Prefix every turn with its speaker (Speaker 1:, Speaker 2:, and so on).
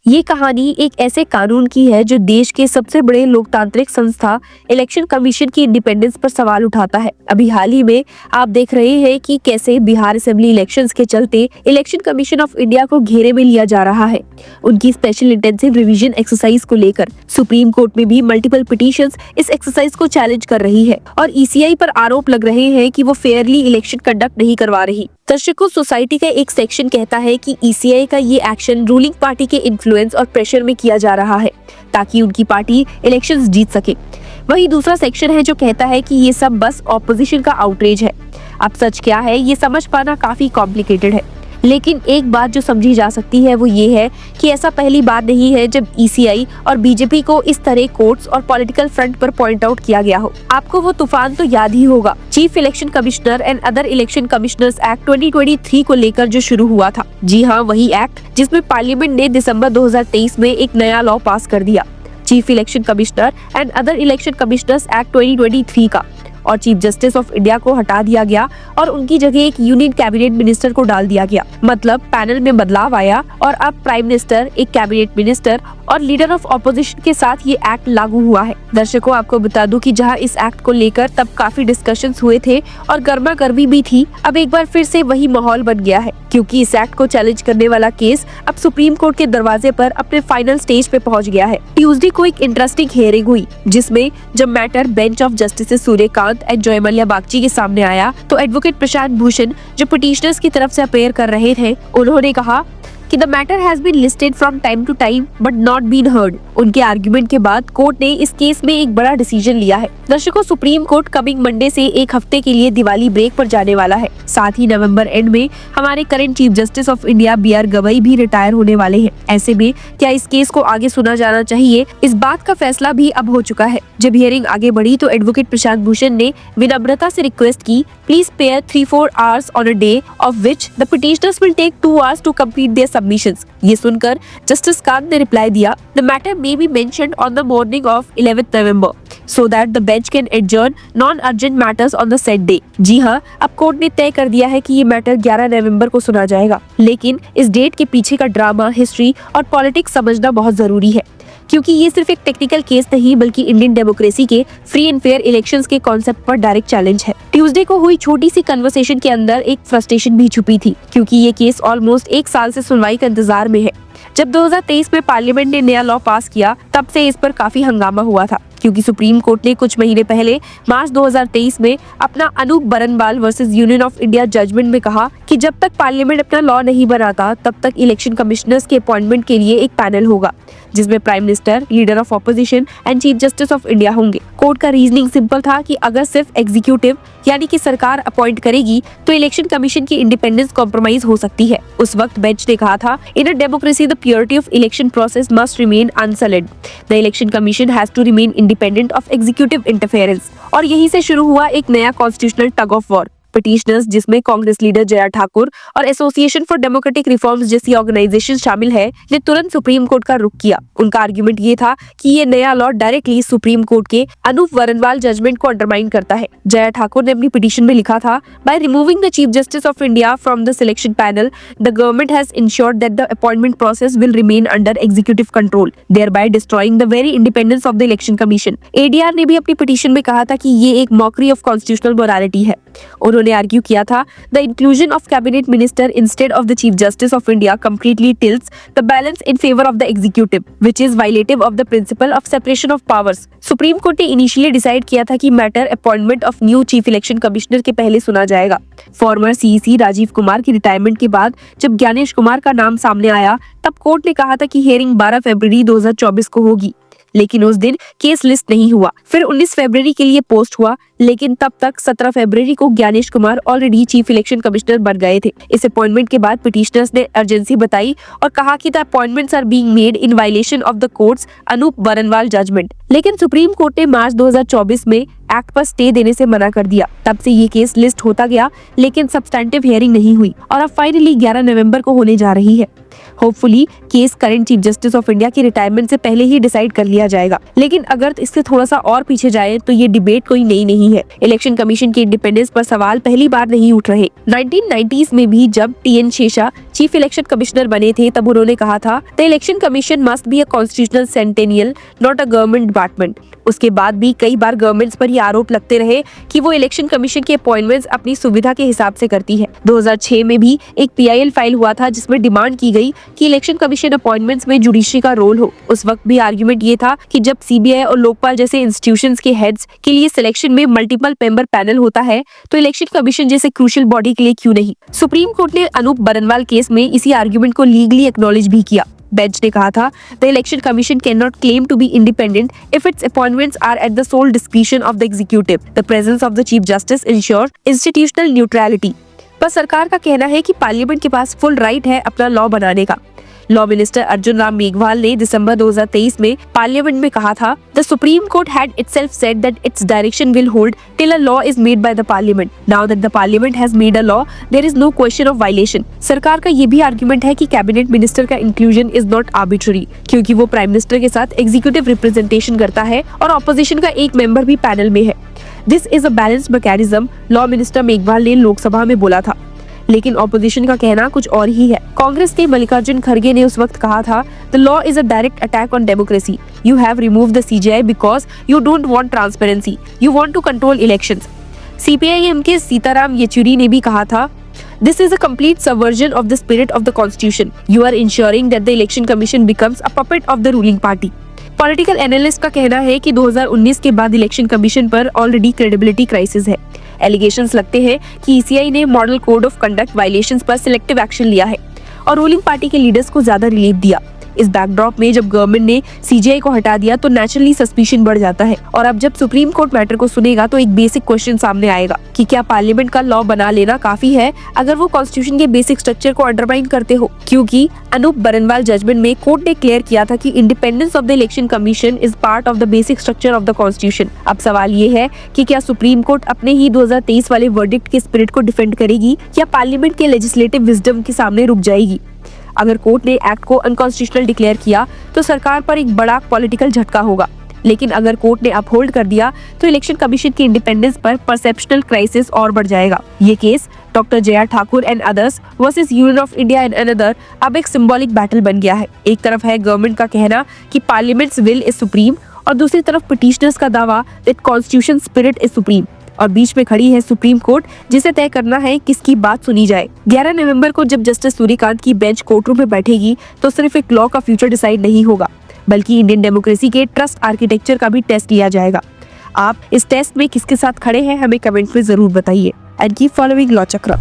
Speaker 1: ये कहानी एक ऐसे कानून की है जो देश के सबसे बड़े लोकतांत्रिक संस्था इलेक्शन कमीशन की इंडिपेंडेंस पर सवाल उठाता है। अभी हाल ही में आप देख रहे हैं कि कैसे बिहार असेंबली इलेक्शंस के चलते इलेक्शन कमीशन ऑफ इंडिया को घेरे में लिया जा रहा है। उनकी स्पेशल इंटेंसिव रिवीजन एक्सरसाइज को लेकर सुप्रीम कोर्ट में भी मल्टीपल पिटीशंस इस एक्सरसाइज को चैलेंज कर रही है और ईसीआई पर आरोप लग रहे हैं कि वो फेयरली इलेक्शन कंडक्ट नहीं करवा रही। दर्शकों, सोसाइटी का एक सेक्शन कहता है कि ईसीआई का ये एक्शन रूलिंग पार्टी के इन्फ्लुएंस और प्रेशर में किया जा रहा है ताकि उनकी पार्टी इलेक्शंस जीत सके। वहीं दूसरा सेक्शन है जो कहता है कि ये सब बस ऑपोजिशन का आउटरीच है। अब सच क्या है ये समझ पाना काफी कॉम्प्लिकेटेड है, लेकिन एक बात जो समझी जा सकती है वो ये है कि ऐसा पहली बार नहीं है जब ईसीआई और बीजेपी को इस तरह कोर्ट्स और पॉलिटिकल फ्रंट पर पॉइंट आउट किया गया हो। आपको वो तूफान तो याद ही होगा, chief election commissioner and other election commissioners act 2023 को लेकर जो शुरू हुआ था। जी हाँ, वही एक्ट जिसमें पार्लियामेंट ने दिसंबर 2023 में एक नया लॉ पास कर दिया, chief election commissioner and other election commissioners act 2023 का। और चीफ जस्टिस ऑफ इंडिया को हटा दिया गया और उनकी जगह एक यूनियन कैबिनेट मिनिस्टर को डाल दिया गया। मतलब पैनल में बदलाव आया और अब प्राइम मिनिस्टर, एक कैबिनेट मिनिस्टर और लीडर ऑफ ऑपोजिशन के साथ ये एक्ट लागू हुआ है। दर्शकों, आपको बता दूं कि जहां इस एक्ट को लेकर तब काफी डिस्कशंस हुए थे और गर्मा गर्मी भी थी, अब एक बार फिर से वही माहौल बन गया है क्योंकि इस एक्ट को चैलेंज करने वाला केस अब सुप्रीम कोर्ट के दरवाजे पर अपने फाइनल स्टेज पे पहुंच गया है। ट्यूसडे को एक इंटरेस्टिंग हियरिंग हुई जिसमें जब matter bench of justice Suryakant and जय मल्ल्या बागची के सामने आया तो एडवोकेट प्रशांत भूषण जो पिटिशनर्स की तरफ से अपेयर कर रहे थे, उन्होंने कहा कि the matter has been listed from time to time but not been heard. उनके आर्गुमेंट के बाद कोर्ट ने इस केस में एक बड़ा डिसीजन लिया है। दर्शकों, सुप्रीम कोर्ट कमिंग मंडे से एक हफ्ते के लिए दिवाली ब्रेक पर जाने वाला है। साथ ही नवंबर एंड में हमारे current chief justice of India BR Gavai भी रिटायर होने वाले हैं। ऐसे में क्या इस केस को आगे सुना जाना चाहिए, इस बात का फैसला भी अब हो चुका है। जब हियरिंग आगे बढ़ी तो एडवोकेट प्रशांत भूषण ने विनम्रता से रिक्वेस्ट की, please spare 3-4 hours on a day of which the petitioners will take 2 hours to complete their submissions। ये सुनकर जस्टिस कांत ने रिप्लाई दिया, the matter may be mentioned on the morning of 11th November so that the bench can adjourn non-urgent matters on the said day। जी हाँ, अब court ने तय कर दिया है कि ये मैटर 11 नवंबर को सुना जाएगा, लेकिन इस डेट के पीछे का ड्रामा, हिस्ट्री और पॉलिटिक्स समझना बहुत जरूरी है क्योंकि ये सिर्फ एक टेक्निकल केस नहीं बल्कि इंडियन डेमोक्रेसी के फ्री एंड फेयर इलेक्शंस के कॉन्सेप्ट पर डायरेक्ट चैलेंज है। ट्यूसडे को हुई छोटी सी कन्वर्सेशन के अंदर एक फ्रस्ट्रेशन भी छुपी थी क्योंकि ये केस ऑलमोस्ट 1 साल से सुनवाई का इंतजार में है। जब 2023 में पार्लियामेंट ने नया लॉ पास किया तब से इस पर काफी हंगामा हुआ था क्योंकि सुप्रीम कोर्ट ने कुछ महीने पहले मार्च 2023 में अपना Anoop Barnwal versus union of India judgment में कहा कि जब तक पार्लियामेंट अपना लॉ नहीं बनाता तब तक इलेक्शन कमिश्नर्स के अपॉइंटमेंट के लिए एक पैनल होगा जिसमें prime minister, leader of opposition and chief justice of India होंगे। कोर्ट का रीजनिंग सिंपल था कि अगर सिर्फ एग्जीक्यूटिव यानी कि सरकार अपॉइंट करेगी तो इलेक्शन कमीशन की इंडिपेंडेंस कॉम्प्रोमाइज हो सकती है। उस वक्त बेंच ने कहा था, in a democracy the purity of election process must remain unsullied. The election commission has to remain independent of executive interference. और यहीं से शुरू हुआ एक नया constitutional tug of war. Petitioners जिसमें कांग्रेस लीडर जया ठाकुर और एसोसिएशन फॉर डेमोक्रेटिक रिफॉर्म्स जैसी ऑर्गेनाइजेशन शामिल है, ने तुरंत सुप्रीम कोर्ट का रुख किया। उनका आर्गुमेंट ये था कि ये नया लॉ डायरेक्टली सुप्रीम कोर्ट के अनूप बरनवाल जजमेंट को अंडरमाइन करता है। जया ठाकुर ने अपनी पिटीशन में लिखा था, by removing the chief justice of India from the selection panel, the government has insured that the appointment process will remain under executive control, thereby destroying the very independence of the election commission. ADR ने भी अपनी petition में कहा था कि ये एक mockery of constitutional morality है। उन्होंने आर्ग्यू किया था, the inclusion of cabinet minister instead of the chief justice of India completely tilts the balance in favour of the executive which is violative of the principle of separation of powers. Supreme court ने initially decide किया था कि matter appointment of new chief election commissioner के पहले सुना जाएगा। Farmer CEC Rajiv Kumar की retirement के बाद जब ज्ञानेश कुमार का नाम सामने आया तब कोर्ट ने कहा था कि हियरिंग 12 फरवरी 2024 को होगी, लेकिन उस दिन केस लिस्ट नहीं हुआ। फिर 19 फरवरी के लिए पोस्ट हुआ, लेकिन तब तक 17 फरवरी को Gyanesh Kumar already chief election commissioner बन गए थे। इस अपॉइंटमेंट के बाद पिटिशनर्स ने अर्जेंसी बताई और कहा कि the appointments are being made in violation of the court's Anoop Barnwal judgment. लेकिन सुप्रीम कोर्ट ने मार्च 2024 में एक्ट पर स्टे देने से मना कर दिया। तब से ये केस लिस्ट होता गया, लेकिन सब्सटैंटिव हियरिंग नहीं हुई और अब फाइनली 11 नवंबर को होने जा रही है। Hopefully case current chief justice of India की रिटायरमेंट से पहले ही डिसाइड कर लिया जाएगा। लेकिन अगर इससे थोड़ा सा और पीछे जाए तो ये डिबेट कोई नई नहीं है। इलेक्शन कमीशन की इंडिपेंडेंस पर सवाल पहली बार नहीं उठ रहे। 1990s में भी जब टी.एन. शेषा चीफ इलेक्शन कमिश्नर बने थे तब उन्होंने कहा था the election commission must be a constitutional centennial not a government department. उसके बाद भी कई बार गवर्नमेंट्स पर ये आरोप लगते रहे कि वो इलेक्शन कमीशन के अपॉइंटमेंट्स अपनी सुविधा के हिसाब से करती है। 2006 में भी एक PIL फाइल हुआ था जिसमें डिमांड की गई कि इलेक्शन कमीशन अपॉइंटमेंट्स में जुडिशरी का रोल हो। उस वक्त भी आर्गुमेंट ये था कि जब CBI और लोकपाल जैसे इंस्टीट्यूशंस के हेड्स के लिए सिलेक्शन में मल्टीपल मेंबर पैनल होता है तो इलेक्शन कमीशन जैसे क्रूशियल बॉडी के लिए क्यों नहीं। सुप्रीम कोर्ट ने अनूप बरनवाल केस में इसी आर्गुमेंट को लीगली एक्नॉलेज भी किया। बेंच ने कहा था the election commission can not claim to be independent if its appointments are at the sole discretion of the executive. The presence of the chief justice ensure institutional neutrality. पर सरकार का कहना है कि पार्लियामेंट के पास फुल राइट है अपना law बनाने का। लॉ मिनिस्टर अर्जुन राम मेघवाल ने दिसंबर 2023 में पार्लियामेंट में कहा था the supreme court had itself said that its direction will hold till a law is made by the parliament. Now that the parliament has made a law there is no question of violation. सरकार का ये भी argument है कि cabinet minister का inclusion is not arbitrary क्योंकि वो prime minister के साथ एग्जीक्यूटिव रिप्रेजेंटेशन करता है और ऑपोजिशन का एक मेंबर भी पैनल में है। This is a balanced mechanism, law minister Meghwal ने लोकसभा में बोला था। लेकिन ऑपोजिशन का कहना कुछ और ही है। कांग्रेस के मल्लिकार्जुन खड़गे ने उस वक्त कहा था the law is a direct attack on democracy. You have removed the CJI because you don't want transparency, you want to control elections. CPIM के सीताराम येचुरी ने भी कहा था This is a complete subversion of the spirit of the constitution. You are ensuring that the election commission becomes a puppet of the ruling party. Political analyst का कहना है कि 2019 के बाद इलेक्शन कमीशन पर ऑलरेडी क्रेडिबिलिटी क्राइसिस है। Allegations लगते हैं कि ECI ने model code of conduct violations पर सिलेक्टिव एक्शन लिया है और रूलिंग पार्टी के लीडर्स को ज्यादा रिलीफ दिया। इस बैकड्रॉप में जब गवर्नमेंट ने CJI को हटा दिया तो नेचुरली सस्पिशन बढ़ जाता है। और अब जब सुप्रीम कोर्ट मैटर को सुनेगा तो एक बेसिक क्वेश्चन सामने आएगा कि क्या पार्लियामेंट का लॉ बना लेना काफी है अगर वो कॉन्स्टिट्यूशन के बेसिक स्ट्रक्चर को अंडरमाइन करते हो। क्योंकि अनूप बरनवाल जजमेंट में कोर्ट ने क्लियर किया था कि independence of the election commission is part of the basic structure of the constitution. अब सवाल ये है कि क्या सुप्रीम कोर्ट अपने ही 2023 वाले वर्डिक्ट के स्पिरिट को डिफेंड करेगी या पार्लियामेंट के लेजिस्लेटिव विजडम के सामने रुक जाएगी। अगर कोर्ट ने एक्ट को अनकॉन्स्टिट्यूशनल डिक्लेयर किया तो सरकार पर एक बड़ा पॉलिटिकल झटका होगा। लेकिन अगर कोर्ट ने अपहोल्ड कर दिया तो इलेक्शन कमीशन की इंडिपेंडेंस पर परसेप्शनल क्राइसिस और बढ़ जाएगा। ये case doctor J.R. Thakur and others versus union of India and another अब एक सिंबॉलिक बैटल बन गया है। एक तरफ है गवर्नमेंट का कहना कि पार्लियामेंट्स विल इज सुप्रीम और दूसरी तरफ पिटिशनर्स का दावा that constitution spirit is supreme. और बीच में खड़ी है सुप्रीम कोर्ट जिसे तय करना है किसकी बात सुनी जाए। 11 नवंबर को जब जस्टिस सूर्यकांत की बेंच कोर्टरूम में बैठेगी तो सिर्फ एक लॉ का फ्यूचर डिसाइड नहीं होगा बल्कि इंडियन डेमोक्रेसी के ट्रस्ट आर्किटेक्चर का भी टेस्ट लिया जाएगा। आप इस टेस्ट में किसके साथ खड़े हैं हमें कमेंट में जरूर बताइए। एंड कीप फॉलोइंग लॉ चक्र।